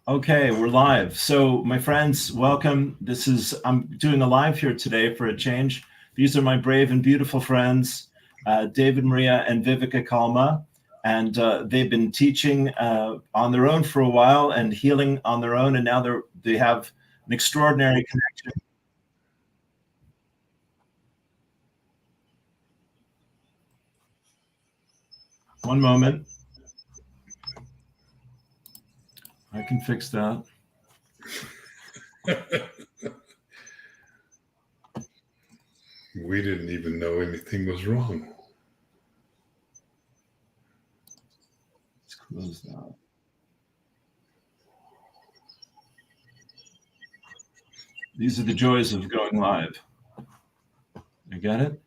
Okay, we're live. So, my friends, welcome. I'm doing a live here today for a change. These are my brave and beautiful friends, David, Maria, and Viveka Kalma. And they've been teaching on their own for a while and healing on their own. And now they have an extraordinary connection. One moment. I can fix that. We didn't even know anything was wrong. Let's close that. These are the joys of going live. You get it?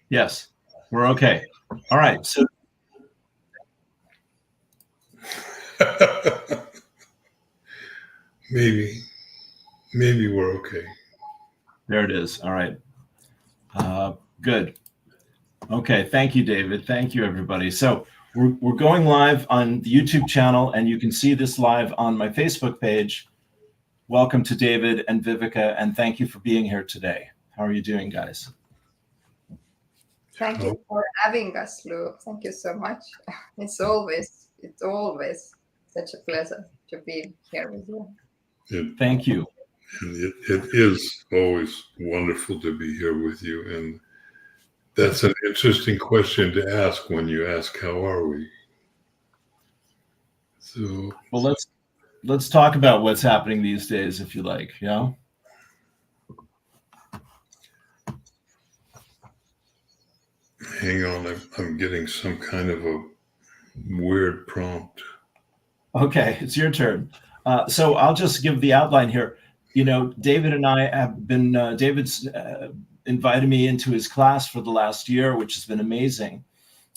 Yes, we're okay. All right. So maybe we're okay. there it is. All right. Good. Okay. Thank you, David. Thank you, everybody. So we're going live on the YouTube channel, and you can see this live on my Facebook page. Welcome to David and Viveka, and thank you for being here today. How are you doing, guys? Thank you for having us, Lou. Thank you so much. It's always such a pleasure to be here with you. Thank you. And it is always wonderful to be here with you. And that's an interesting question to ask when you ask, how are we? So, well, let's talk about what's happening these days, if you like. Yeah. Hang on, I'm getting some kind of a weird prompt. Okay, it's your turn. So I'll just give the outline here. You know, David and I have been, David's invited me into his class for the last year, which has been amazing,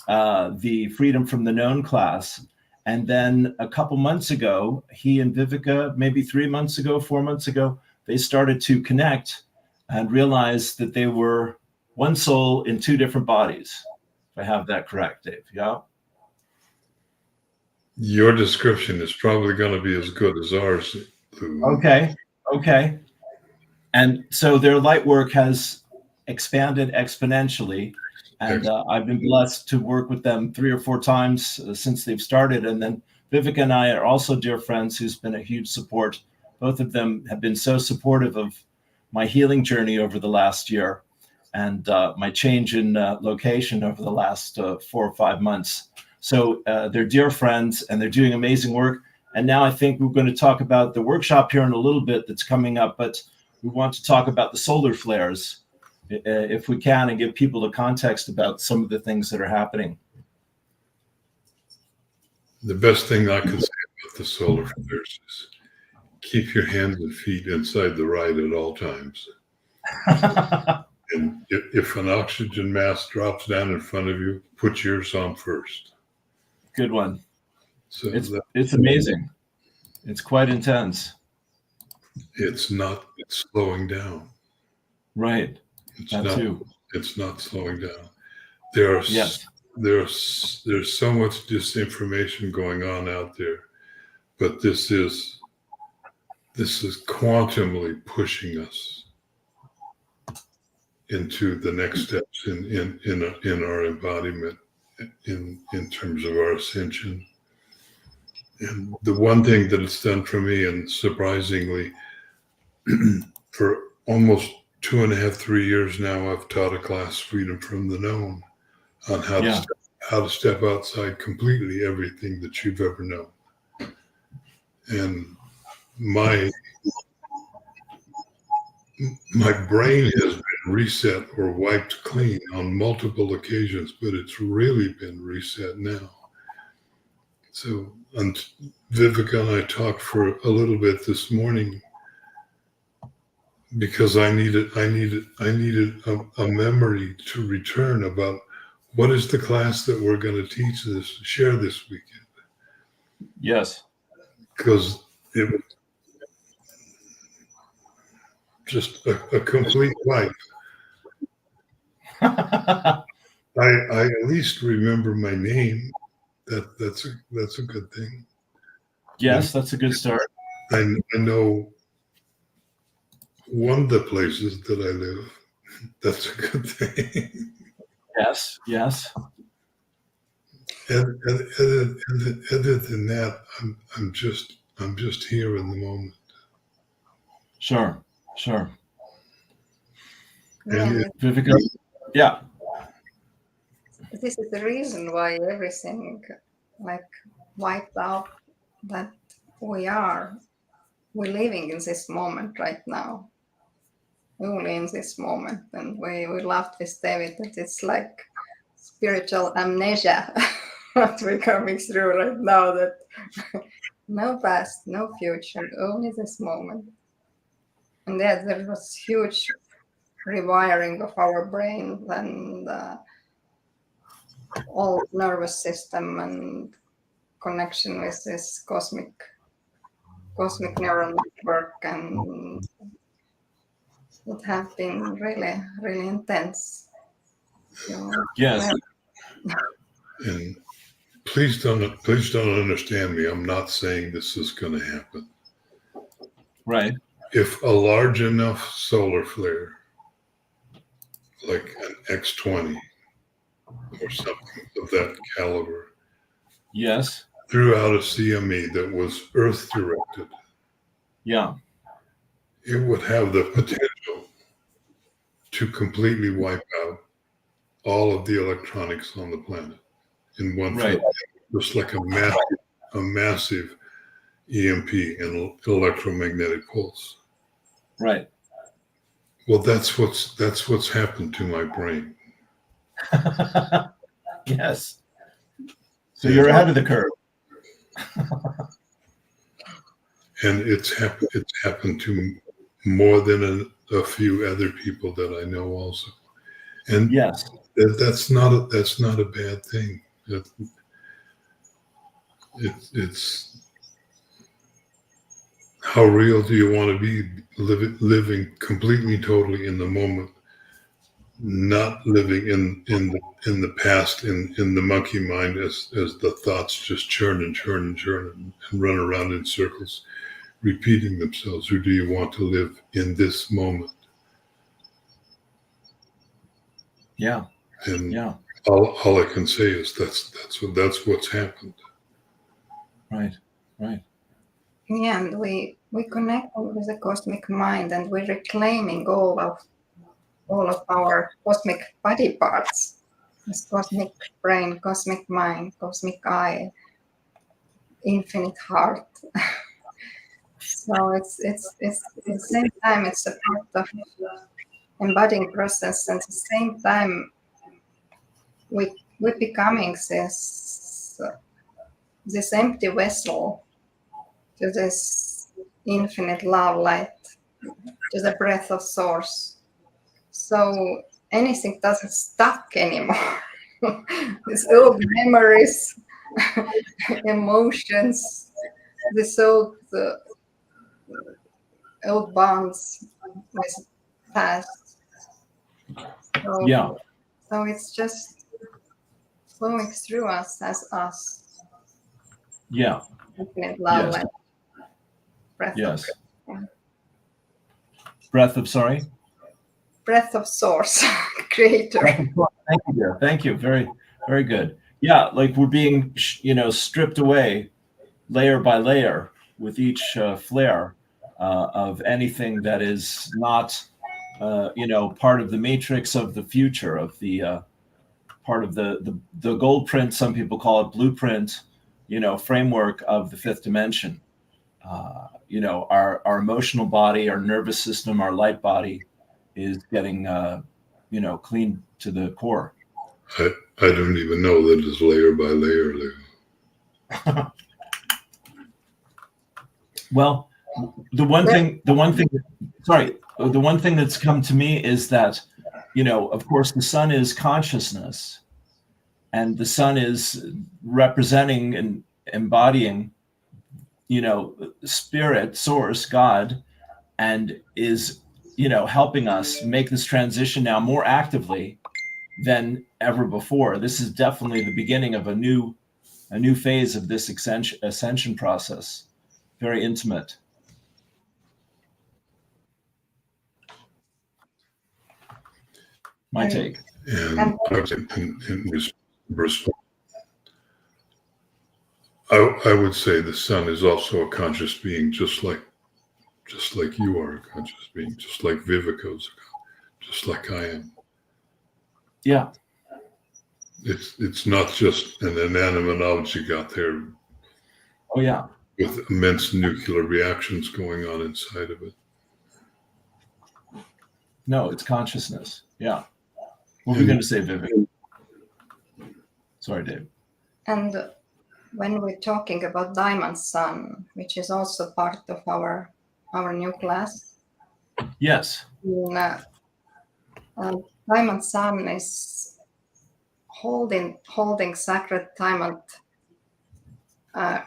the Freedom from the Known class. And then a couple months ago, he and Viveka, maybe 3 months ago, 4 months ago, they started to connect and realize that they were one soul in two different bodies. If I have that correct, Dave. Yeah. Your description is probably going to be as good as ours, Lou. Okay. And so their light work has expanded exponentially. And I've been blessed to work with them 3 or 4 times since they've started. And then Viveka and I are also dear friends who's been a huge support. Both of them have been so supportive of my healing journey over the last year and my change in location over the last 4 or 5 months. So they're dear friends and they're doing amazing work. And now I think we're going to talk about the workshop here in a little bit that's coming up, but we want to talk about the solar flares if we can and give people the context about some of the things that are happening. The best thing I can say about the solar flares is keep your hands and feet inside the ride at all times. And if an oxygen mask drops down in front of you, put yours on first. Good one. So it's amazing. It's quite intense. It's not slowing down. Right. It's not slowing down. There's so much disinformation going on out there, but this is quantumly pushing us into the next steps in our embodiment in terms of our ascension. And the one thing that it's done for me, and surprisingly, for almost 2.5, 3 years now, I've taught a class, Freedom from the Known, on how to step outside completely everything that you've ever known. And my brain has been reset or wiped clean on multiple occasions, but it's really been reset now. So, and Viveka and I talked for a little bit this morning because I needed a memory to return about what is the class that we're going to share this weekend. Yes. Because it was just a complete life. I at least remember my name. That's a good thing. Yes, that's a good start. I know one of the places that I live. That's a good thing. Yes, yes. Other than that, I'm just here in the moment. Sure, sure. Yeah, And Viveka? Yeah, this is the reason why everything like wiped out, that we're living in this moment right now, only in this moment. And we laughed with David that it's like spiritual amnesia what we're coming through right now, that no past, no future, only this moment. And yeah, there was huge rewiring of our brain and all nervous system and connection with this cosmic neural network, and it have been really, really intense. So, yes, and please don't understand me. I'm not saying this is going to happen. right. If a large enough solar flare, like an X20 or something of that caliber, Yes, threw out a CME that was Earth directed, yeah, it would have the potential to completely wipe out all of the electronics on the planet in one right. fell, just like a massive EMP, an electromagnetic pulse. Right. Well, that's what's happened to my brain. Yes. So you're ahead of the curve. And it's happened to more than a few other people that I know also. And Yes. that's not a bad thing. It's how real do you want to be living completely, totally in the moment, not living in the past, in the monkey mind as the thoughts just churn and churn and churn and run around in circles, repeating themselves. Or do you want to live in this moment? Yeah. And Yeah. all I can say is that's what's happened. Right. Right. yeah, and we connect with the cosmic mind, and we're reclaiming all of our cosmic body parts. This cosmic brain, cosmic mind, cosmic eye, infinite heart. So it's at the same time it's a part of embodying process, and at the same time we're becoming this empty vessel to this infinite love light, to the breath of source. So anything doesn't stuck anymore. These old memories, emotions, this old bonds with past. So, Yeah. so it's just flowing through us as us. Yeah. Infinite love, Yes. like breath Yes. of Breath of sorry. breath of source, creator. Thank you, dear. Thank you. Very, very good. Yeah, like we're being, stripped away layer by layer with each flare of anything that is not, part of the matrix of the future, of the part of the gold print. Some people call it blueprint, framework of the fifth dimension. Our emotional body, our nervous system, our light body is getting, clean to the core. I don't even know that it's layer by layer. Well, the one thing that's come to me is that, of course, the sun is consciousness, and the sun is representing and embodying, spirit, source, God, and is, helping us make this transition now more actively than ever before. This is definitely the beginning of a new phase of this ascension process. very intimate. My take. And I would say the sun is also a conscious being, just like you are a conscious being, just like Viveka's, just like I am. Yeah. It's not just an inanimate object out there. Oh yeah. With immense nuclear reactions going on inside of it. No, it's consciousness. Yeah. What were you going to say, Vivek? Sorry, Dave. And when we're talking about Diamond Sun, which is also part of our new class. Yes. Diamond Sun is holding sacred diamond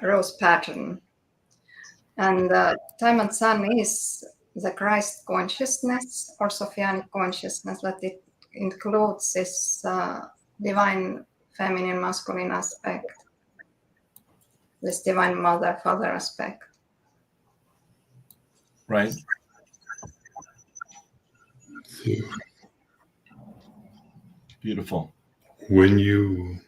rose pattern. And Diamond Sun is the Christ consciousness or Sophianic consciousness, that it includes this divine feminine masculine aspect, this divine mother father aspect. Right. Beautiful. When you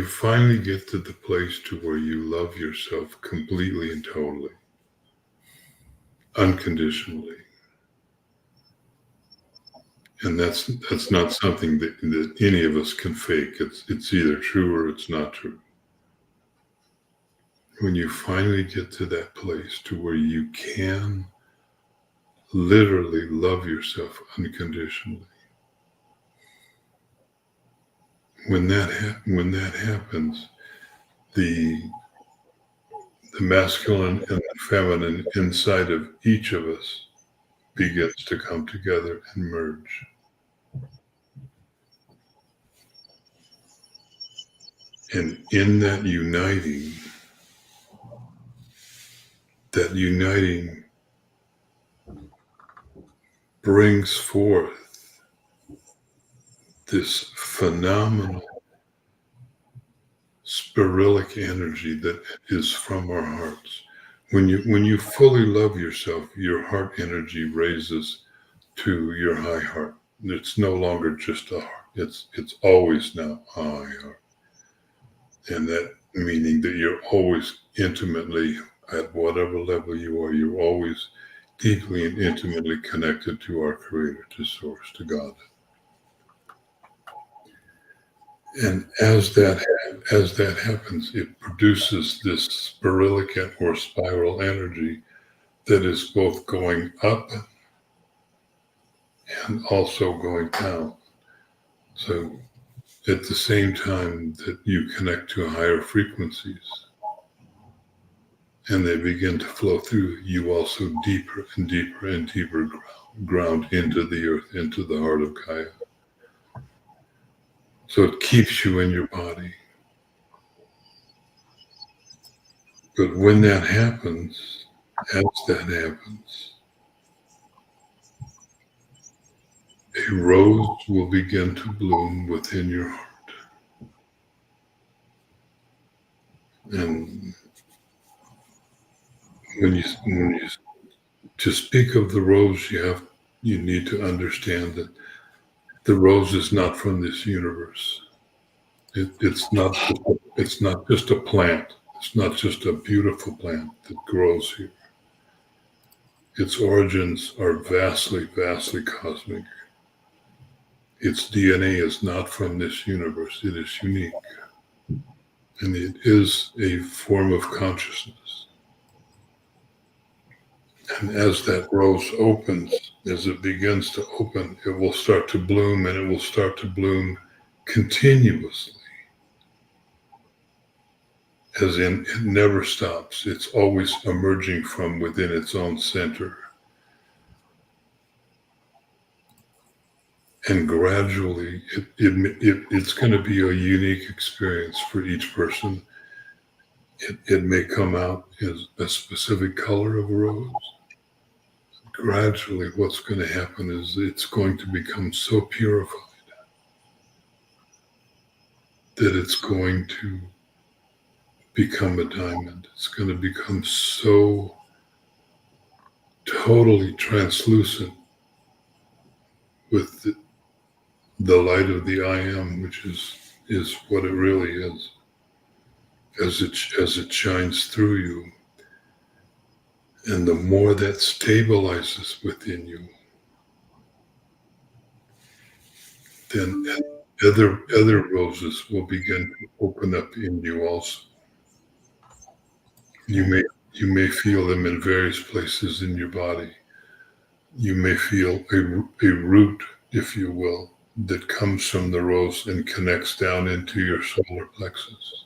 finally get to the place to where you love yourself completely and totally, unconditionally, and that's not something that any of us can fake. It's either true or it's not true. When you finally get to that place to where you can literally love yourself unconditionally, when that happens, the masculine and the feminine inside of each of us begins to come together and merge. And in that uniting brings forth this phenomenal spiralic energy that is from our hearts. When you fully love yourself, your heart energy raises to your high heart. It's no longer just a heart. It's always now a high heart. And that meaning that you're always intimately, at whatever level you are, you're always deeply and intimately connected to our Creator, to Source, to God. And as that happens, it produces this spiralic or spiral energy that is both going up and also going down. So at the same time that you connect to higher frequencies and they begin to flow through, you also deeper and deeper and deeper ground into the earth, into the heart of Gaia. So it keeps you in your body. But when that happens, as that happens, a rose will begin to bloom within your heart. And when you to speak of the rose, you need to understand that the rose is not from this universe. It's not just a plant. It's not just a beautiful plant that grows here. Its origins are vastly, vastly cosmic. Its DNA is not from this universe. It is unique. And it is a form of consciousness. And as that rose opens, as it begins to open, it will start to bloom, and it will start to bloom continuously. As in, it never stops. It's always emerging from within its own center. And gradually, it's going to be a unique experience for each person. It may come out as a specific color of a rose. Gradually, what's going to happen is it's going to become so purified that it's going to become a diamond. It's going to become so totally translucent with the light of the I am, which is what it really is, as it shines through you. And the more that stabilizes within you, then other roses will begin to open up in you also. You may feel them in various places in your body. You may feel a root, if you will, that comes from the rose and connects down into your solar plexus.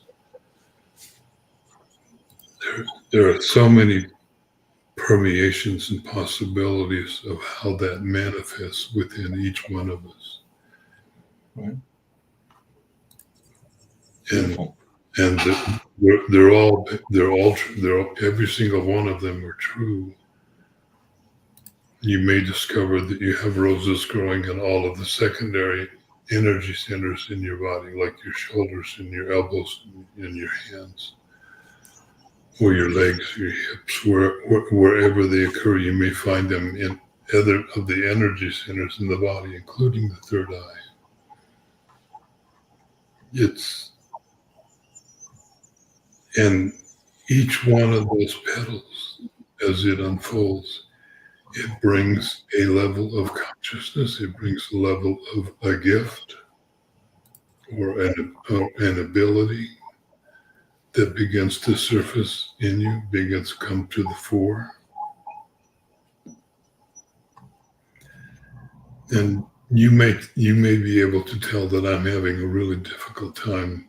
There are so many permeations and possibilities of how that manifests within each one of us. Right. And they're all every single one of them are true. You may discover that you have roses growing in all of the secondary energy centers in your body, like your shoulders and your elbows and your hands, or your legs, your hips, wherever they occur. You may find them in other of the energy centers in the body, including the third eye. And each one of those petals, as it unfolds, it brings a level of consciousness. It brings a level of a gift or an ability that begins to surface in you, begins to come to the fore. And you may be able to tell that I'm having a really difficult time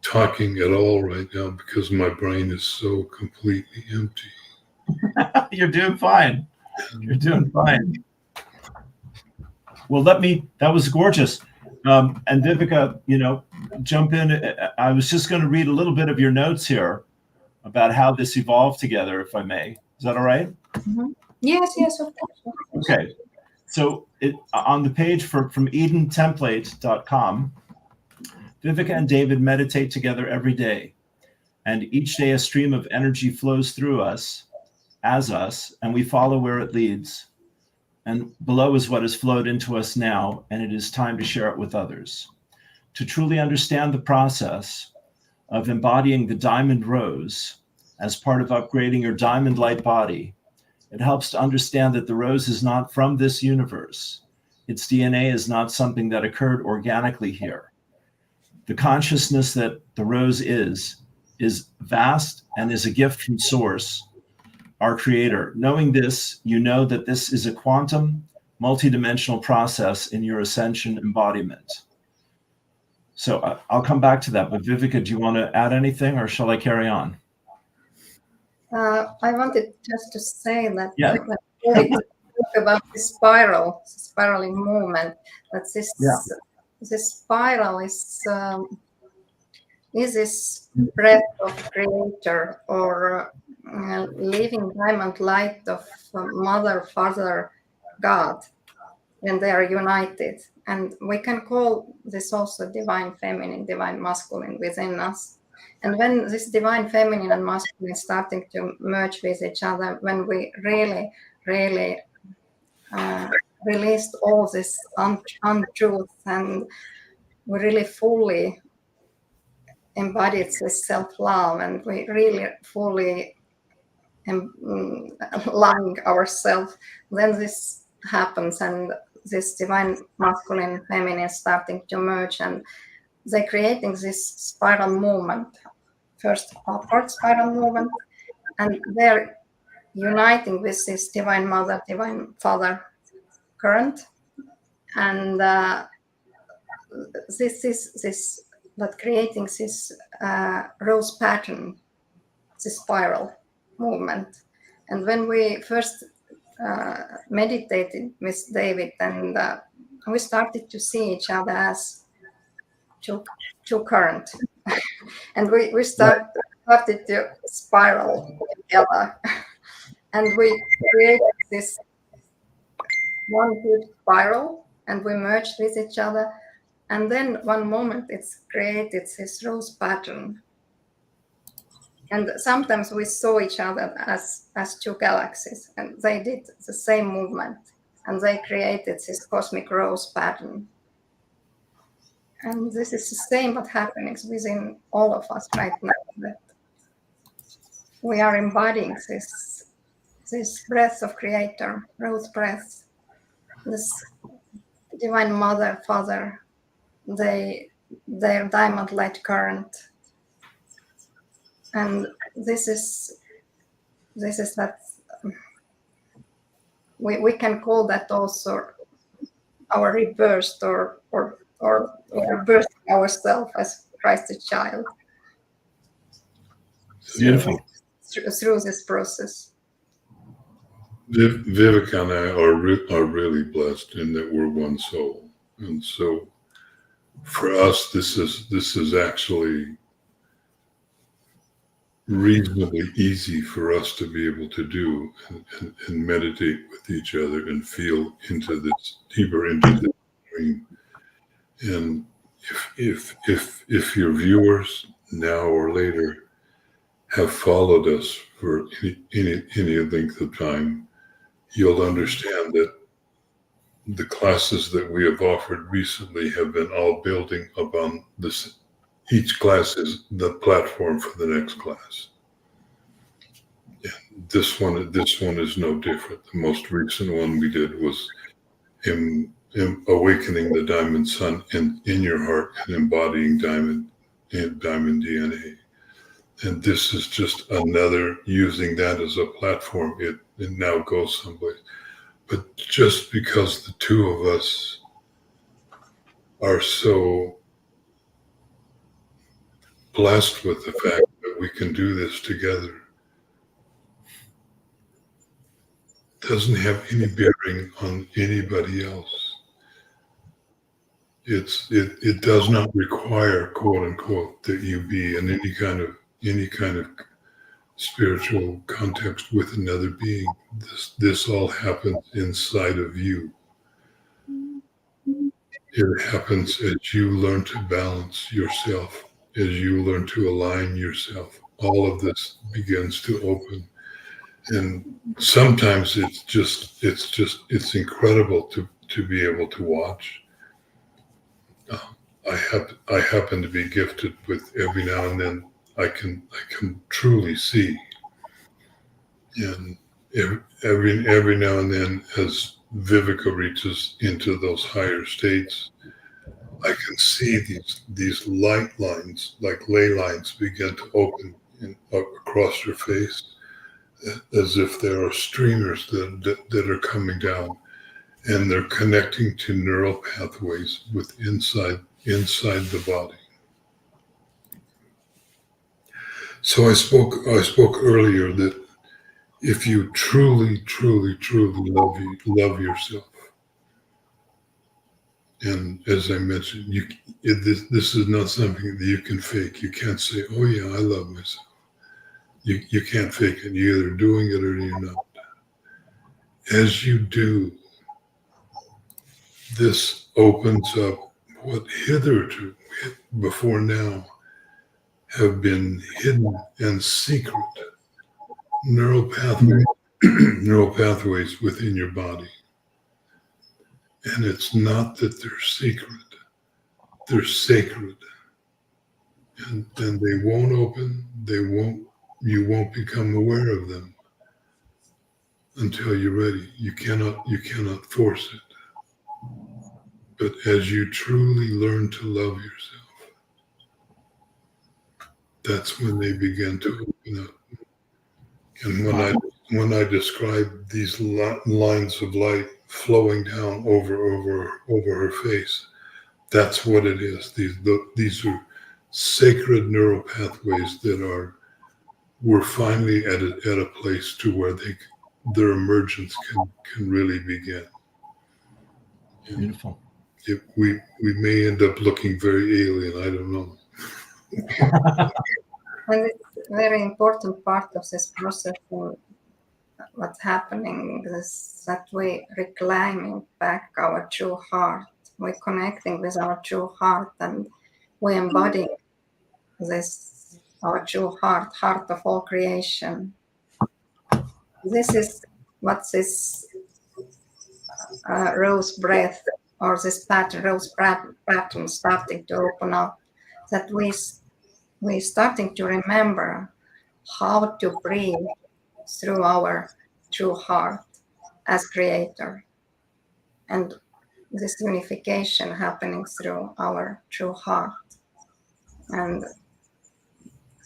talking at all right now because my brain is so completely empty. You're doing fine. You're doing fine. Well, that was gorgeous. And Viveka, jump in. I was just going to read a little bit of your notes here about how this evolved together, if I may. Is that all right? Mm-hmm. Yes, of course. Okay. So on the page from EdenTemplate.com, Viveka and David meditate together every day. And each day a stream of energy flows through us, as us, and we follow where it leads. And below is what has flowed into us now, and it is time to share it with others. To truly understand the process of embodying the diamond rose as part of upgrading your diamond light body, it helps to understand that the rose is not from this universe. Its DNA is not something that occurred organically here. The consciousness that the rose is vast and is a gift from Source, our creator. Knowing this, you know that this is a quantum, multidimensional process in your ascension embodiment. So I'll come back to that. But Viveka, do you want to add anything or shall I carry on? I wanted just to say that Yeah. when we talk about the spiraling movement, that this spiral is this breath of creator or living diamond light of mother, father, God, when they are united. And we can call this also divine feminine, divine masculine within us. And when this divine feminine and masculine starting to merge with each other, when we really, really released all this untruth and we really fully embodied this self-love and we really fully allowing ourselves, then this happens and this divine masculine feminine starting to merge and they're creating this spiral movement, first upward spiral movement, and they're uniting with this divine mother, divine father current, and this but creating this rose pattern, this spiral movement. And when we first meditated with David, and we started to see each other as two current, and we started to spiral together, and we created this one good spiral, and we merged with each other. And then one moment it's created this rose pattern. And sometimes we saw each other as two galaxies, and they did the same movement, and they created this cosmic rose pattern. And this is the same what happening within all of us right now, that we are embodying this breath of Creator, rose breath, this Divine Mother, Father, their diamond light current. And this is that we can call that also our rebirth or birthing ourselves as Christ's child. Beautiful. Through this process. Viveka and I are really blessed in that we're one soul, and so for us, this is actually reasonably easy for us to be able to do and meditate with each other and feel deeper into this dream. And if your viewers now or later have followed us for any length of time, you'll understand that the classes that we have offered recently have been all building upon this. Each class is the platform for the next class. And this one is no different. The most recent one we did was awakening the diamond sun in your heart and embodying diamond DNA. And this is just another, using that as a platform. It now goes someplace. But just because the two of us are so blessed with the fact that we can do this together doesn't have any bearing on anybody else. It does not require, quote unquote, that you be in any kind of spiritual context with another being. This all happens inside of you. It happens as you learn to balance yourself, as you learn to align yourself. All of this begins to open. And sometimes it's incredible to be able to watch. I happen to be gifted with every now and then I can truly see. And every now and then, as Viveka reaches into those higher states, I can see these light lines, like ley lines, begin to open across her face, as if there are streamers that are coming down, and they're connecting to neural pathways inside the body. So I spoke earlier that if you truly love yourself, and as I mentioned, this is not something that you can fake. You can't say, "Oh yeah, I love myself." You can't fake it. You're either doing it or you're not. As you do, this opens up what hitherto, before now, have been hidden and secret neural pathways within your body. And it's not that they're secret, they're sacred. And they won't open, you won't become aware of them until you're ready. You cannot force it. But as you truly learn to love yourself, that's when they begin to open up. And when I describe these lines of light flowing down over her face, that's what it is. These are sacred neural pathways that we're finally at a place to where their emergence can really begin. Beautiful. We may end up looking very alien. I don't know. And it's a very important part of this process. What's happening is that we're reclaiming back our true heart. We're connecting with our true heart, and we're embodying this our true heart of all creation. This is what this rose breath or this rose pattern starting to open up, that we starting to remember how to breathe through our true heart as creator, and this unification happening through our true heart, and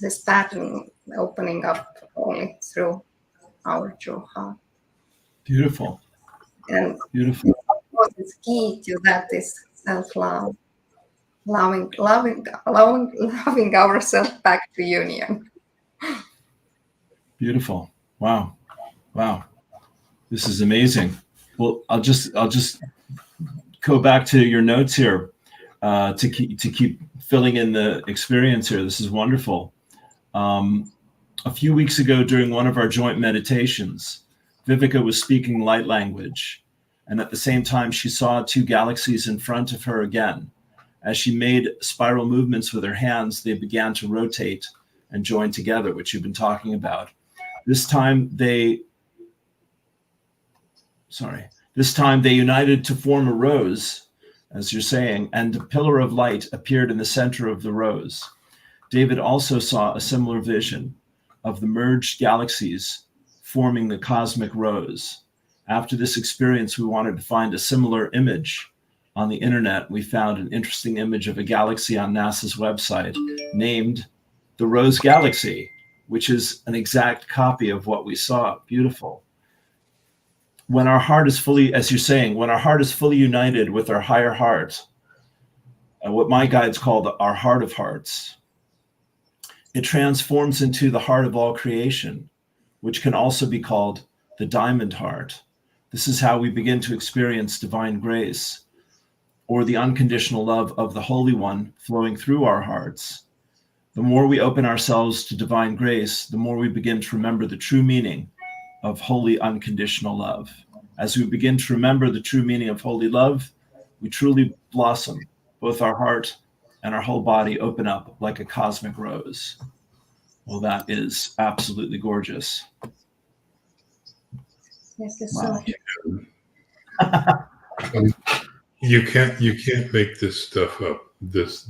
this pattern opening up only through our true heart. Beautiful. And Beautiful. what is key to that is self-love, loving ourselves back to union. Beautiful. Wow. Wow. This is amazing. Well, I'll just go back to your notes here to keep filling in the experience here. This is wonderful. A few weeks ago, during one of our joint meditations, Viveka was speaking light language, and at the same time, she saw two galaxies in front of her again. As she made spiral movements with her hands, they began to rotate and join together, which you've been talking about. This time they united to form a rose, as you're saying, and a pillar of light appeared in the center of the rose. David also saw a similar vision of the merged galaxies forming the cosmic rose. After this experience, we wanted to find a similar image on the internet. We found an interesting image of a galaxy on NASA's website named the Rose Galaxy, which is an exact copy of what we saw. Beautiful. When our heart is fully, as you're saying, when our heart is fully united with our higher heart, what my guides call our heart of hearts, it transforms into the heart of all creation, which can also be called the diamond heart. This is how we begin to experience divine grace, or the unconditional love of the Holy One flowing through our hearts. The more we open ourselves to divine grace, the more we begin to remember the true meaning of holy unconditional love. As we begin to remember the true meaning of holy love, we truly blossom. Both our heart and our whole body open up like a cosmic rose. Well, that is absolutely gorgeous. Yes, it's Wow. You can't make this stuff up. This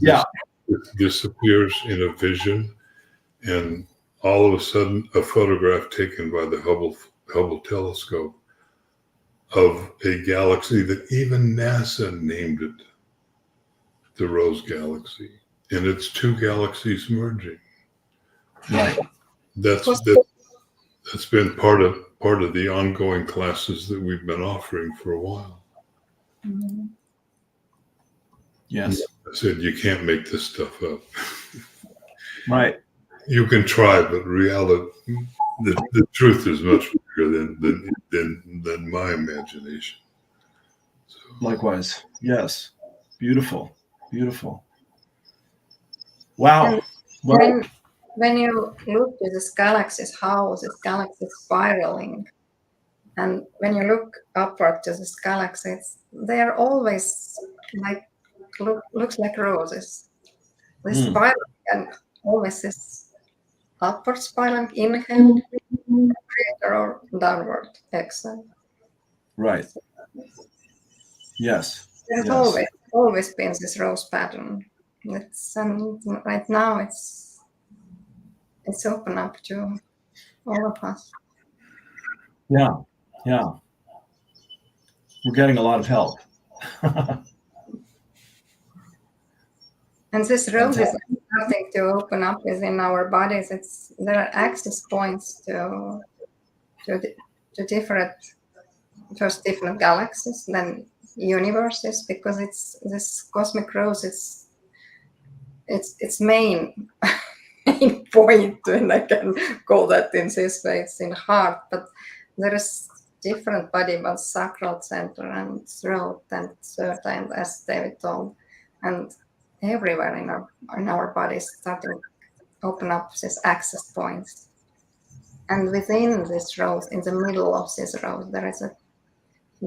appears in a vision, and all of a sudden a photograph taken by the Hubble telescope of a galaxy that even NASA named it the Rose Galaxy, and it's two galaxies merging. Right. That's been part of the ongoing classes that we've been offering for a while. Mm-hmm. Yes. I said you can't make this stuff up. Right. You can try, but reality, the truth is much bigger than my imagination. So. Likewise. Yes. Beautiful. Beautiful. Wow. Well, when you look at this galaxies, how this galaxy is spiraling, and when you look upward to this galaxies, they are always looks like roses. This spiral, and always this upward spiral, inhale, or downward exhale. Right. Yes. There's always been this rose pattern. Right now it's open up to all of us. Yeah. Yeah. We're getting a lot of help. And this rose is starting to open up within our bodies. There are access points to different galaxies, then universes, because it's this cosmic rose. Its main point, and I can call that in this way, it's in heart, but there is different body, but sacral center and throat and third, and as David told, and everywhere in our bodies starting to open up these access points. And within this rose, in the middle of this rose, there is a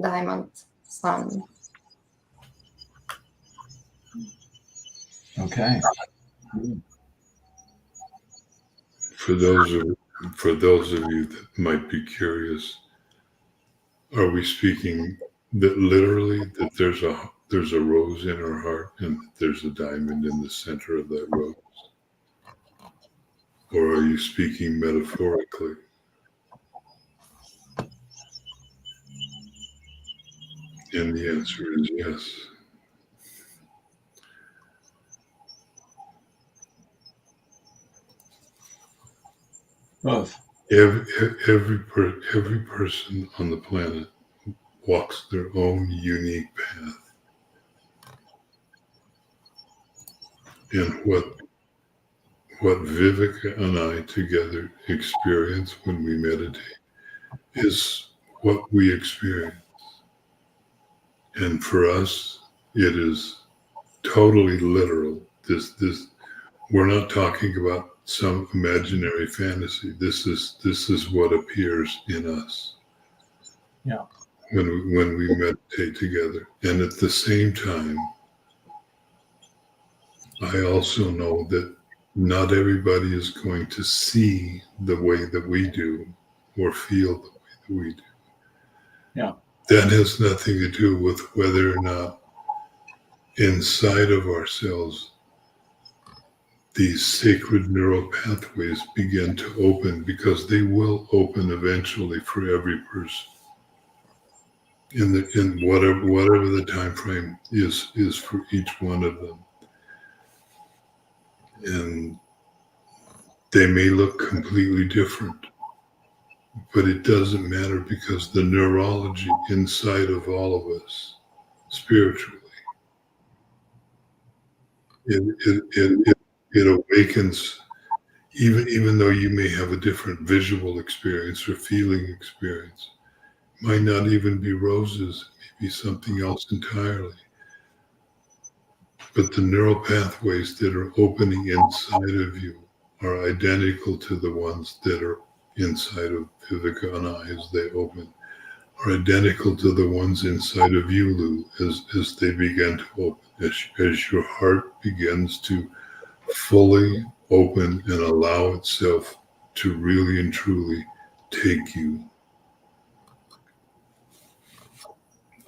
diamond sun. Okay. for those of you that might be curious, are we speaking that literally that there's a rose in our heart and there's a diamond in the center of that rose? Or are you speaking metaphorically? And the answer is yes. Both. Every person on the planet walks their own unique path. And what Viveka and I together experience when we meditate is what we experience. And for us, it is totally literal. This we're not talking about some imaginary fantasy. This is what appears in us. Yeah. When we meditate together. And at the same time, I also know that not everybody is going to see the way that we do or feel the way that we do. Yeah. That has nothing to do with whether or not inside of ourselves these sacred neural pathways begin to open, because they will open eventually for every person in whatever the time frame is for each one of them. And they may look completely different, but it doesn't matter, because the neurology inside of all of us spiritually, it awakens, even though you may have a different visual experience or feeling experience. It might not even be roses, it may be something else entirely. But the neural pathways that are opening inside of you are identical to the ones that are inside of Viveka and I as they open, are identical to the ones inside of you, Lou, as they begin to open, as your heart begins to fully open and allow itself to really and truly take you.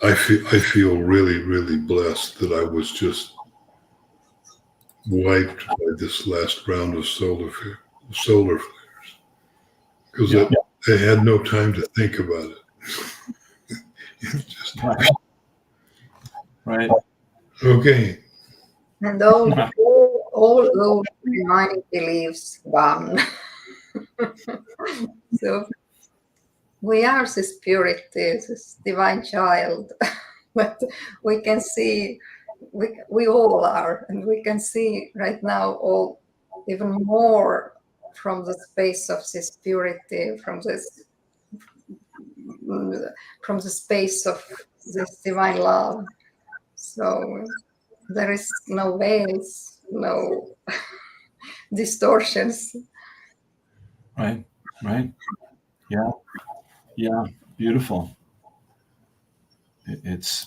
I feel really, really blessed that I was just wiped by this last round of solar flares, because I had no time to think about it. Just, right. Okay. And all those remaining beliefs gone. So we are the spirit, this divine child, but we can see, we all are, and we can see right now all even more from the space of this purity, from the space of this divine love. So there is no veils, no distortions. Right. Yeah, beautiful. It's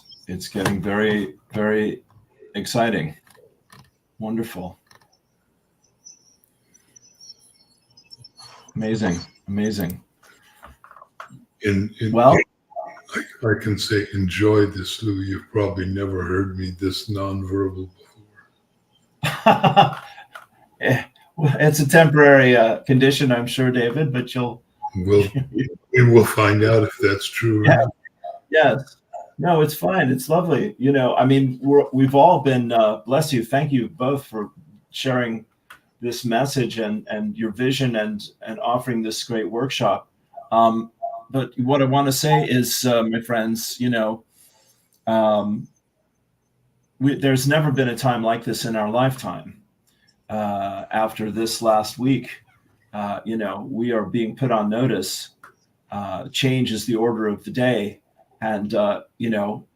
getting very, very exciting. Wonderful. Amazing. Well, I can say, enjoy this, Lou. You've probably never heard me this nonverbal before. It's a temporary condition, I'm sure, David, but we will find out if that's true. Yeah. Yes. No, it's fine. It's lovely. I mean, we've all been, bless you. Thank you both for sharing this message and your vision and offering this great workshop. But what I want to say is, my friends, there's never been a time like this in our lifetime. After this last week, we are being put on notice. Change is the order of the day, and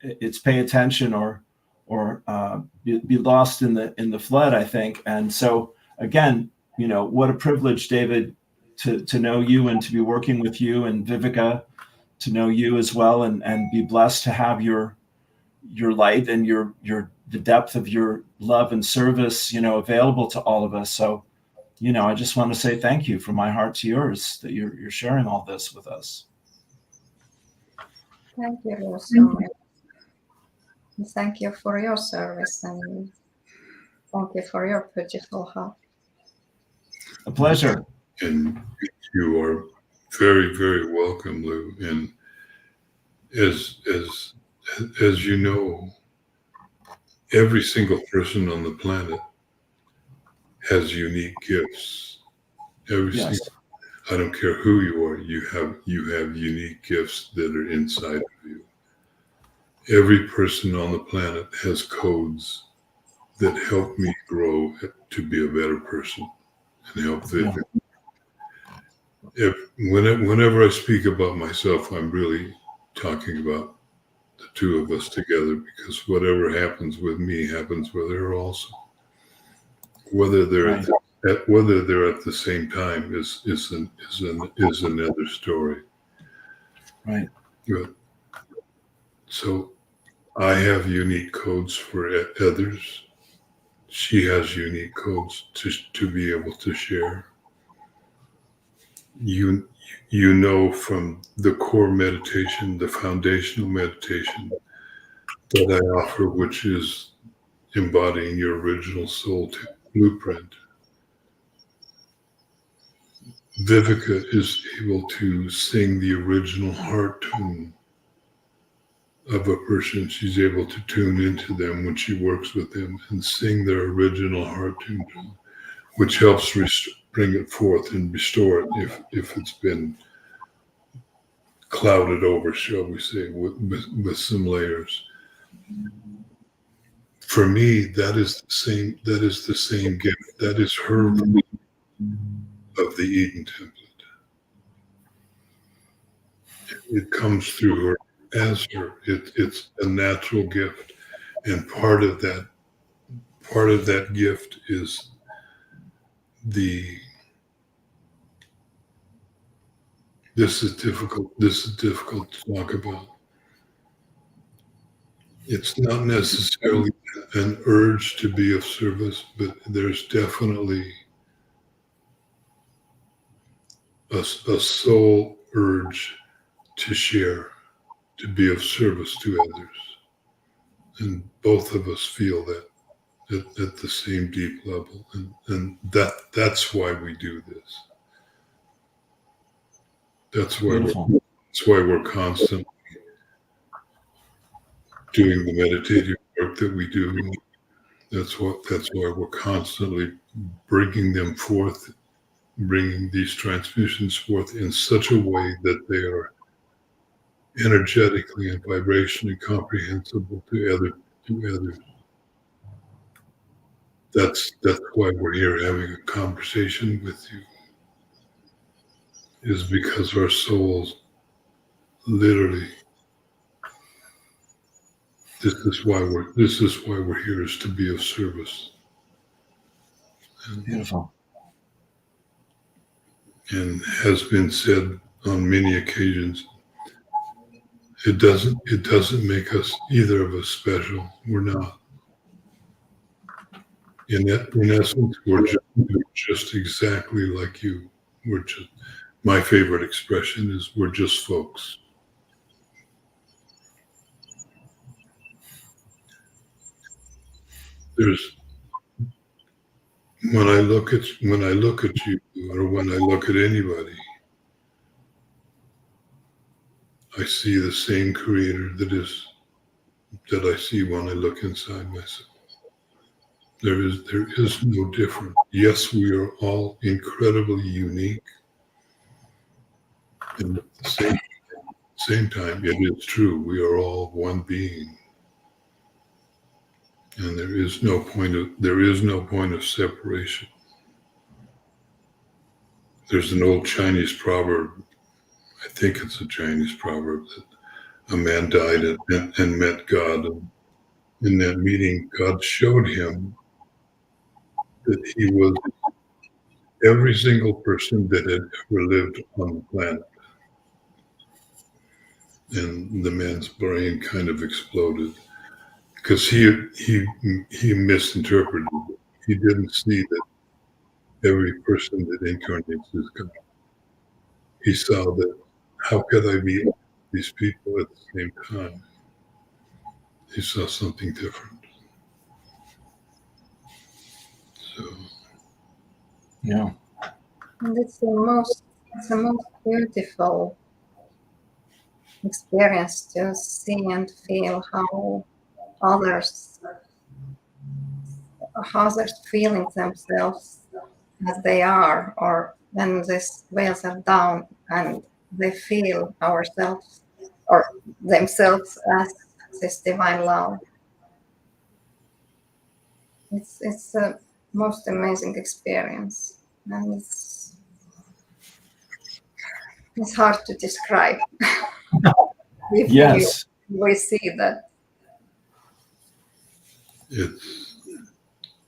it's pay attention or be lost in the flood, I think. And so again, what a privilege, David, to know you and to be working with you, and Viveka, to know you as well, and be blessed to have your light and the depth of your love and service, available to all of us. So I just want to say thank you from my heart to yours that you're sharing all this with us. Thank you so much. Thank you for your service, and thank you for your beautiful heart. A pleasure. And you are very, very welcome, Lou. And as you know, every single person on the planet has unique gifts. Yes. I don't care who you are, you have unique gifts that are inside of you. Every person on the planet has codes that help me grow to be a better person and help Viveka. Whenever I speak about myself, I'm really talking about the two of us together, because whatever happens with me happens with her also. Whether they're Right. whether they're at the same time is another story. Right. Good. So I have unique codes for others. She has unique codes to be able to share. You know from the core meditation, the foundational meditation that I offer, which is embodying your original soul blueprint. Viveka is able to sing the original heart tune of a person. She's able to tune into them when she works with them and sing their original heart tune, which helps bring it forth and restore it if it's been clouded over, shall we say, with some layers. For me, that is the same gift. That is her of the Eden template. It comes through her as her. It's a natural gift, and part of that gift is this is difficult to talk about. It's not necessarily an urge to be of service, but there's definitely a soul urge to share, to be of service to others. And both of us feel that at the same deep level. And that's why we do this. That's why we're constantly doing the meditative work that we do. That's why we're constantly bringing them forth, bringing these transmissions forth in such a way that they are energetically and vibrationally comprehensible to others. That's why we're here having a conversation with you, is because our souls literally, this is why we're here, is to be of service. Beautiful. And has been said on many occasions, it doesn't make us, either of us, special. We're not. In essence, we're just exactly like you. We're just, my favorite expression is, we're just folks. When I look at you, or when I look at anybody, I see the same creator that I see when I look inside myself. There is no difference. Yes, we are all incredibly unique. And at the same time, it is true, we are all one being. And there is no point of separation. There's an old Chinese proverb, I think it's a Chinese proverb, that a man died and met God. And in that meeting, God showed him that he was every single person that had ever lived on the planet. And the man's brain kind of exploded, because he misinterpreted it. He didn't see that every person that incarnates is God. He saw that how could I be these people at the same time? He saw something different. So And it's the most beautiful experience to see and feel how others feeling themselves as they are, or when these veils are down and they feel ourselves or themselves as this divine love. It's the most amazing experience, and it's hard to describe. If Yes. we see that.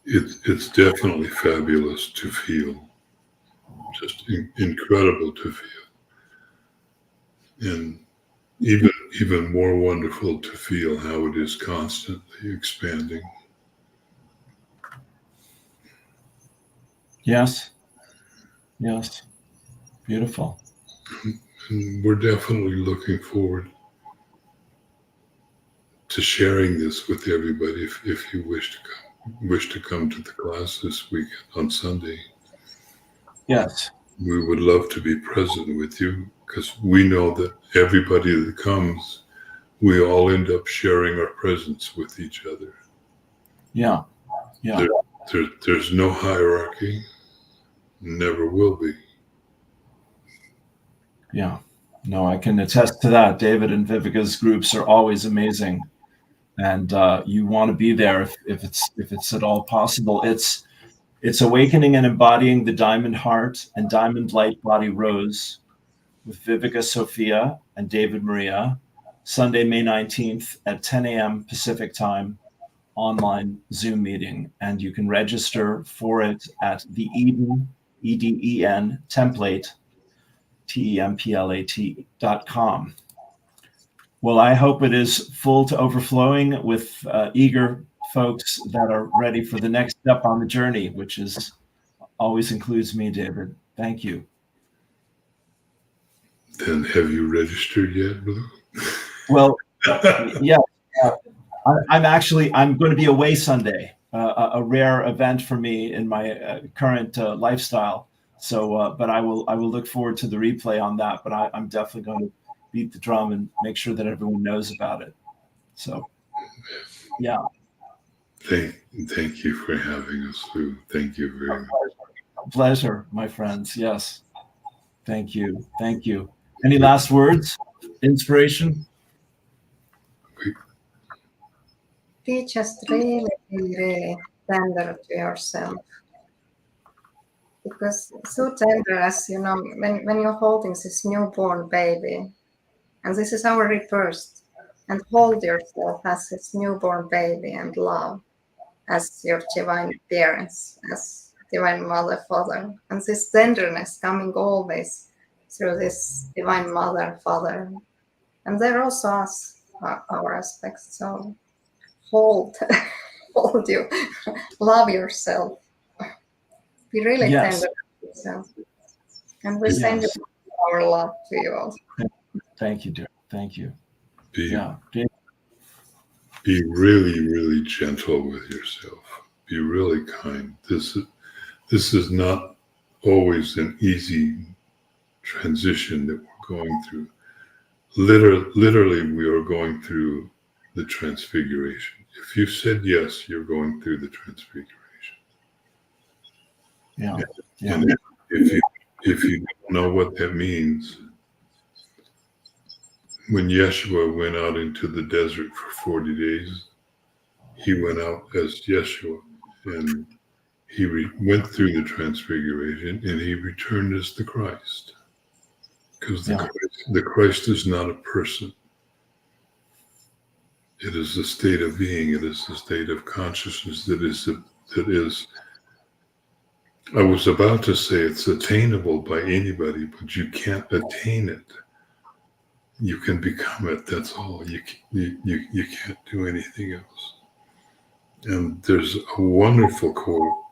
it's definitely fabulous to feel, just incredible to feel, and even more wonderful to feel how it is constantly expanding. Yes. Yes. Beautiful. And we're definitely looking forward to sharing this with everybody. If you wish to come to the class this week on Sunday, Yes. we would love to be present with you, because we know that everybody that comes, we all end up sharing our presence with each other. Yeah. Yeah. There's no hierarchy, never will be. Yeah. No, I can attest to that. David and Viveka's groups are always amazing, and you want to be there if it's at all possible. It's awakening and embodying the diamond heart and diamond light body rose with Viveka Sophia and David Maria, Sunday, May 19th at 10 a.m. Pacific time, online Zoom meeting. And you can register for it at the Eden, EDEN template, TEMPLAT.com. Well, I hope it is full to overflowing with eager folks that are ready for the next step on the journey, which is always includes me, David. Thank you. Then have you registered yet, Blue? Well, yeah, I'm going to be away Sunday, a rare event for me in my current lifestyle. So, but I will look forward to the replay on that. But I'm definitely going to beat the drum and make sure that everyone knows about it. So, yeah. Thank you for having us, Lou. Thank you very much. Pleasure, my friends. Yes. Thank you. Thank you. Any last words? Inspiration? Be just really, really tender to yourself. Because so tender, as you know, when you're holding this newborn baby, and this is our rebirth, and hold yourself as this newborn baby and love as your divine parents, as divine mother, father, and this tenderness coming always through this divine mother, father, and they're also us, our aspects. So hold, hold you, love yourself, be really Yes. tender to yourself, and we send Yes. our love to you all. Thank you, dear. Thank you. Be Yeah. really, really gentle with yourself. Be really kind. This is not always an easy transition that we're going through. Literally, we are going through the transfiguration. If you said yes, you're going through the transfiguration. Yeah. Yeah. And if you don't know what that means, when Yeshua went out into the desert for 40 days, he went out as Yeshua, and he went through the transfiguration, and he returned as the Christ. Because the Christ is not a person. It is a state of being. It is a state of consciousness that is. I was about to say it's attainable by anybody, but you can't attain it. You can become it. That's all. You can't do anything else. And there's a wonderful quote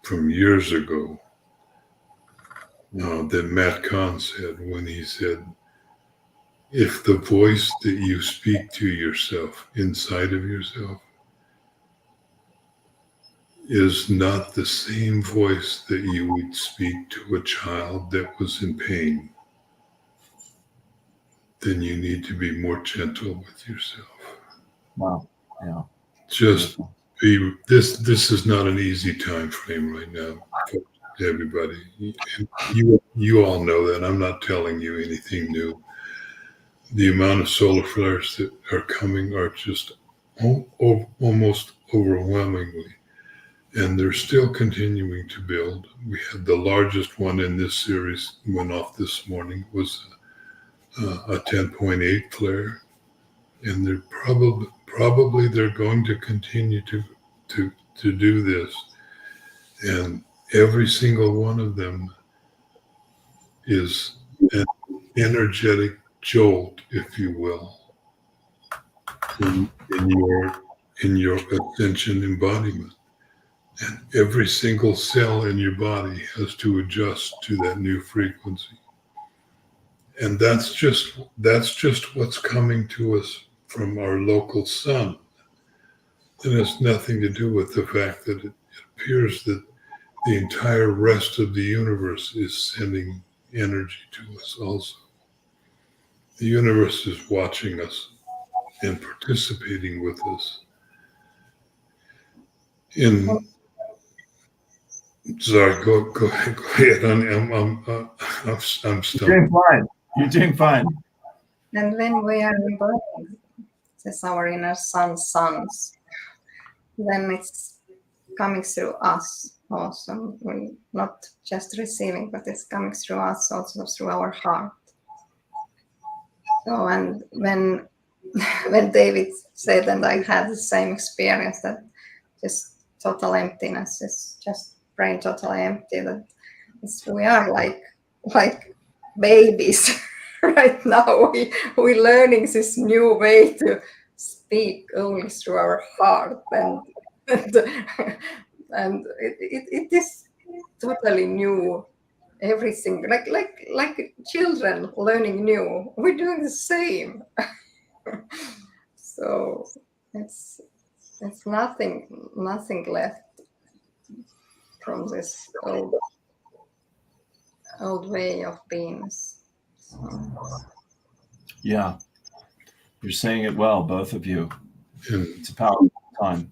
from years ago that Matt Kahn said when he said, if the voice that you speak to yourself inside of yourself is not the same voice that you would speak to a child that was in pain, then you need to be more gentle with yourself. Wow. Yeah. Just be, this is not an easy time frame right now for everybody. You all know that. I'm not telling you anything new. The amount of solar flares that are coming are just almost overwhelmingly, and they're still continuing to build. We had the largest one in this series went off this morning, was a 10.8 flare, and they're probably they're going to continue to do this, and every single one of them is an energetic jolt, if you will, in your ascension embodiment. And every single cell in your body has to adjust to that new frequency. And that's just what's coming to us from our local sun. It has nothing to do with the fact that it appears that the entire rest of the universe is sending energy to us also. The universe is watching us and participating with us in. Sorry, go ahead. I'm stumped. You're doing fine. You're doing fine. And when we are embodying this our inner sons, then it's coming through us also. We're not just receiving, but it's coming through us also, through our heart. So, and when David said, and I had the same experience, that just total emptiness is just brain totally empty, that we are like babies right now. We're learning this new way to speak only through our heart, and it is totally new. Everything like children learning new. We're doing the same. So it's nothing left from this old way of being. So. Yeah. You're saying it well, both of you. And it's a powerful time.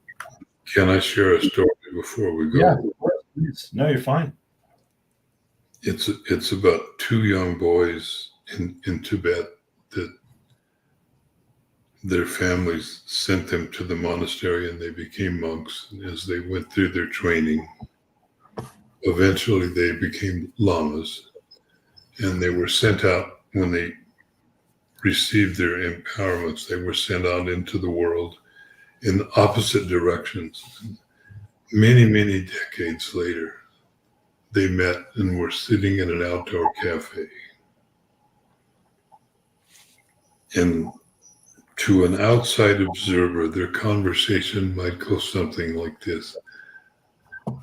Can I share a story before we go? Yeah, of course, please. No, you're fine. It's about two young boys in Tibet that their families sent them to the monastery, and they became monks. And as they went through their training, eventually they became lamas, and they were sent out when they received their empowerments. They were sent out into the world in opposite directions. Many, many decades later, they met and were sitting in an outdoor cafe. And to an outside observer, their conversation might go something like this.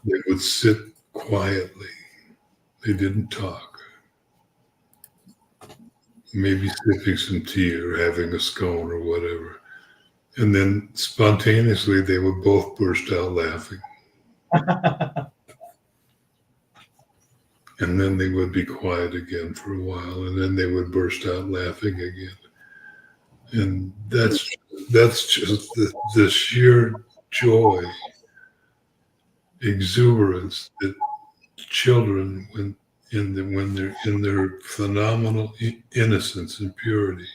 They would sit quietly. They didn't talk. Maybe sipping some tea or having a scone or whatever. And then spontaneously, they would both burst out laughing. And then they would be quiet again for a while, and then they would burst out laughing again. And that's just the sheer joy, exuberance that children, when they're in their phenomenal innocence and purity,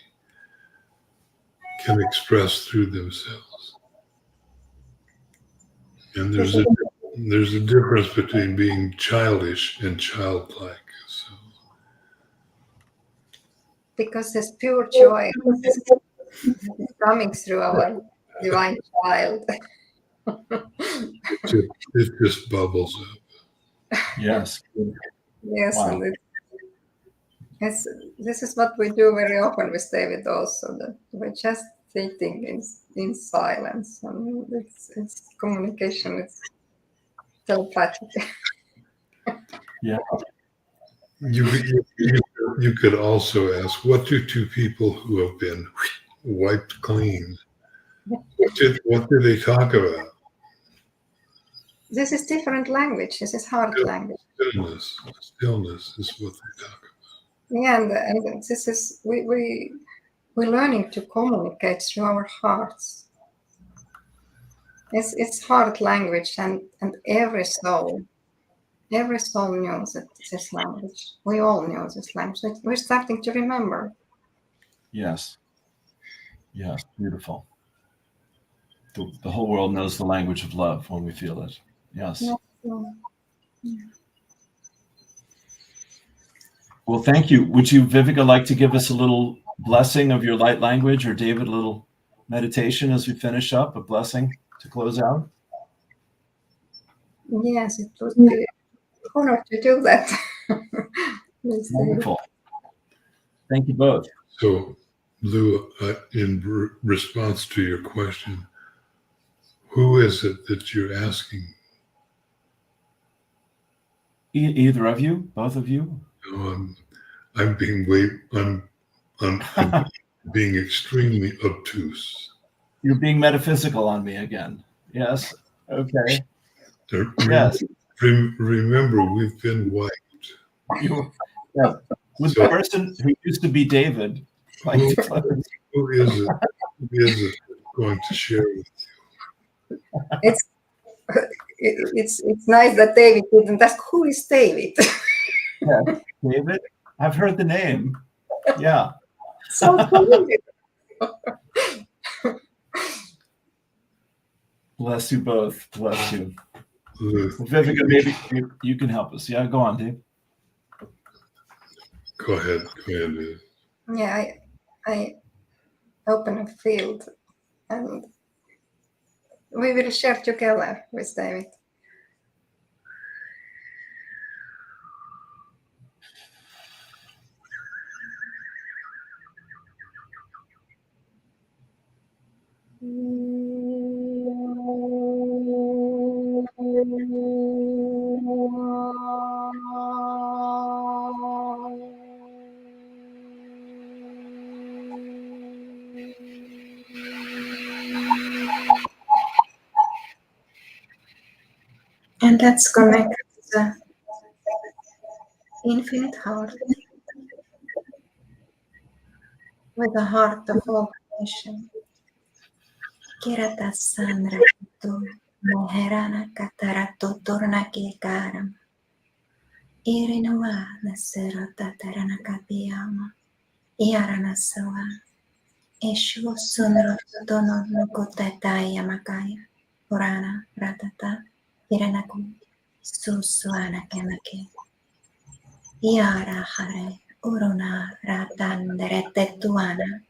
can express through themselves. And there's a difference between being childish and childlike. So. Because this pure joy is coming through our divine child. It just bubbles up. Yes. Yes, Wow. and this is what we do very often with David also, that we're just sitting in silence, and it's communication. telepathic. Yeah. You could also ask, what do two people who have been wiped clean, what do they talk about? This is different language. This is heart language. Stillness is what they talk about. Yeah, and this is we're learning to communicate through our hearts. It's heart language, and every soul knows this language. We all know this language. We're starting to remember. Yes. Yes. Beautiful. The whole world knows the language of love when we feel it. Yes. Yeah. Well, thank you. Would you, Viveka, like to give us a little blessing of your light language, or David, a little meditation as we finish up, a blessing to close out? Yes, it would be an honor to do that. Wonderful. Thank you both. So, Lou, in response to your question, who is it that you're asking? Either of you, both of you? I'm being I'm being extremely obtuse. You're being metaphysical on me again. Yes. Okay. Yes. Remember, we've been wiped. Yeah. With the person who used to be David. Who is it? Who is it going to share with you? It's nice that David didn't ask who is David. Yeah. David? I've heard the name. Yeah. So cool. Bless you both. Bless you. Viveka, maybe you can help us. Yeah, go on, Dave. Go ahead. Dave. Yeah, I open a field and we will share together with David. And that's connected to the infinite heart with the heart of all creation. Kirata Sandra tu Moherana Katarato Tornaki Karam Irinua Naserata Taranakapiama Iarana Sawa Eshu Sunro Tono Nukotataya Makaya Purana Ratata Iranaku Susuana Kemake Iara Hare Uruna Ratan Deretetuana.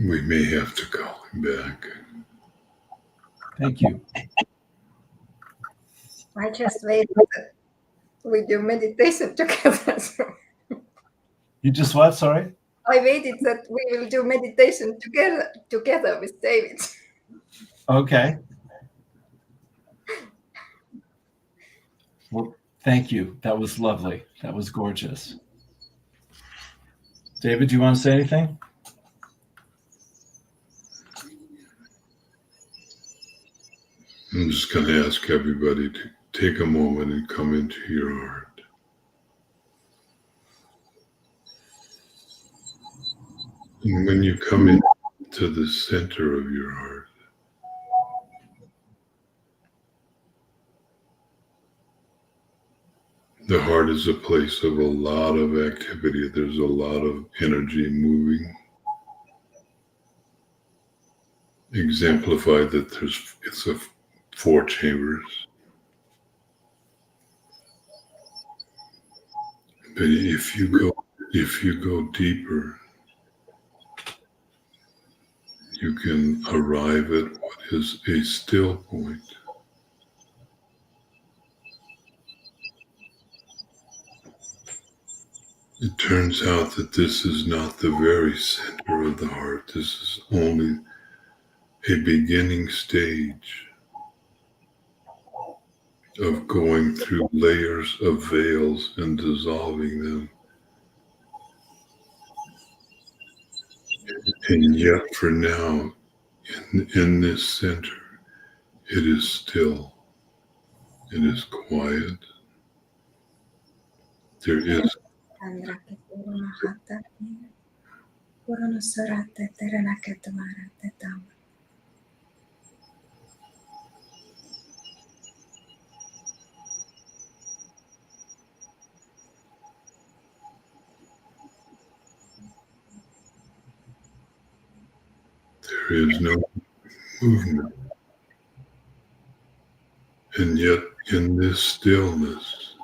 We may have to call him back. Thank you. I just waited that we do meditation together. You just what? Sorry? I waited that we will do meditation together with David. Okay. Well, thank you. That was lovely. That was gorgeous. David, do you want to say anything? I'm just going to ask everybody to take a moment and come into your heart. And when you come into the center of your heart, the heart is a place of a lot of activity. There's a lot of energy moving. Exemplified that it's a 4 chambers. But if you go deeper, you can arrive at what is a still point. It turns out that this is not the very center of the heart. This is only a beginning stage of going through layers of veils and dissolving them. And yet for now, in this center, it is still, it is quiet. There is no movement. And yet in this stillness,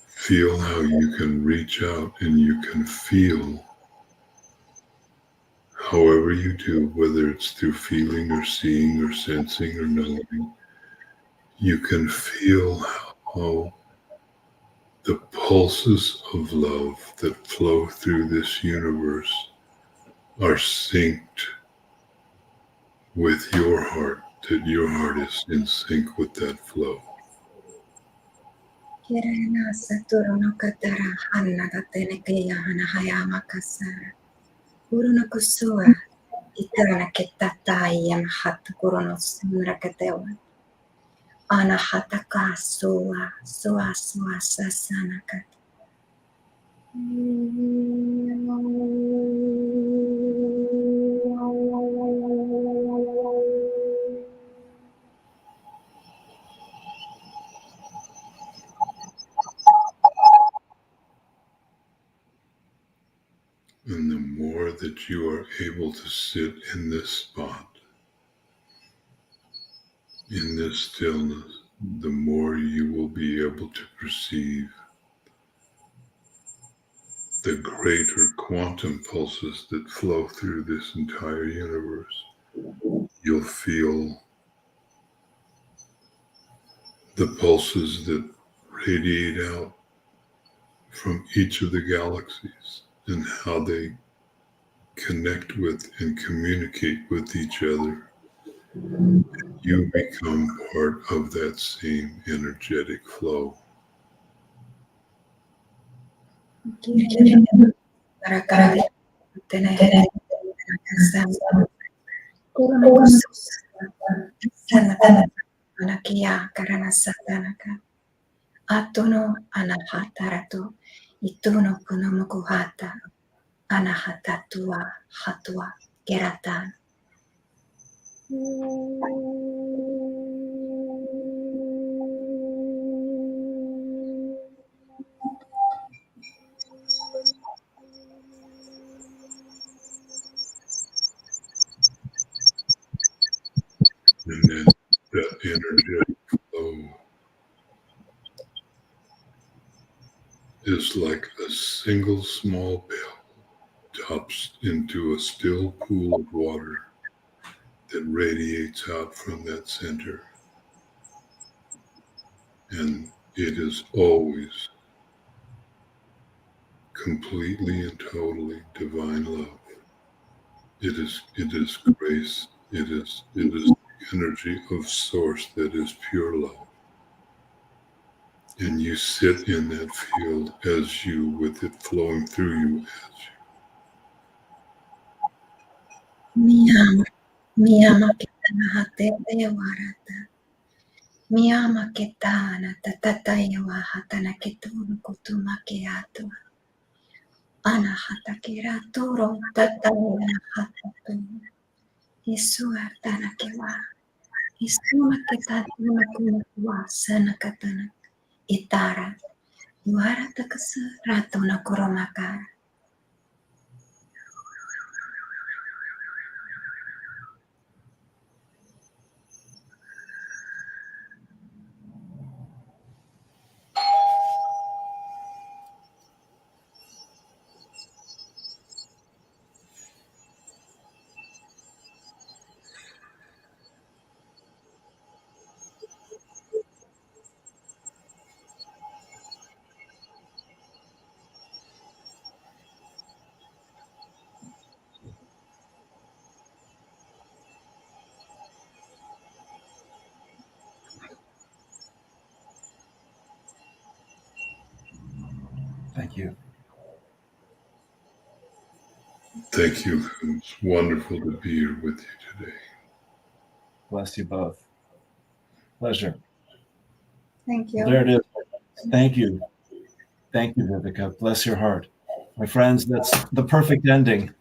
feel how you can reach out and you can feel, however you do, whether it's through feeling or seeing or sensing or knowing, you can feel how the pulses of love that flow through this universe are synced with your heart, that your heart is in sync with that flow. And the more that you are able to sit in this spot, in this stillness, the more you will be able to perceive the greater quantum pulses that flow through this entire universe. You'll feel the pulses that radiate out from each of the galaxies and how they connect with and communicate with each other. You become part of that same energetic flow. Atono anahatarato ituno kunomukuhata anahatatua hatua keratan. And then that energetic flow is like a single small bell drops into a still pool of water that radiates out from that center. And it is always completely and totally divine love. It is grace. It is the energy of source that is pure love. And you sit in that field as you, with it flowing through you as you. Miyama kitana hatete warata. Miyama kitana tatatayawa hatana kitunu kutuma kiatua. Anahatakira toro tatawina hatatu. Isuartanakewa. Isumaketaduna kunakuwa sanakatana. Itara. Yuara takasa ratuna kuromakara. Thank you. Thank you. It's wonderful to be here with you today. Bless you both. Pleasure. Thank you. There it is. Thank you. Thank you, Viveka. Bless your heart. My friends, that's the perfect ending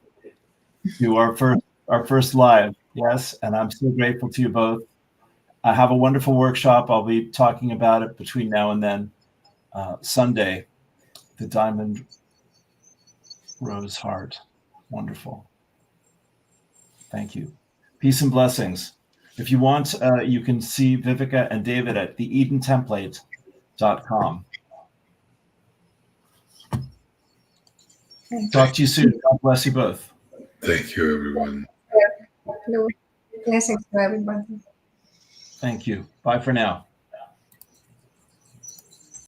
to our first live. Yes, and I'm so grateful to you both. I have a wonderful workshop. I'll be talking about it between now and then. Sunday, the Diamond Rose Heart. Wonderful. Thank you. Peace and blessings. If you want, you can see Viveka and David at theedentemplate.com. Talk to you soon. God bless you both. Thank you, everyone. Blessings to everybody. Thank you. Bye for now.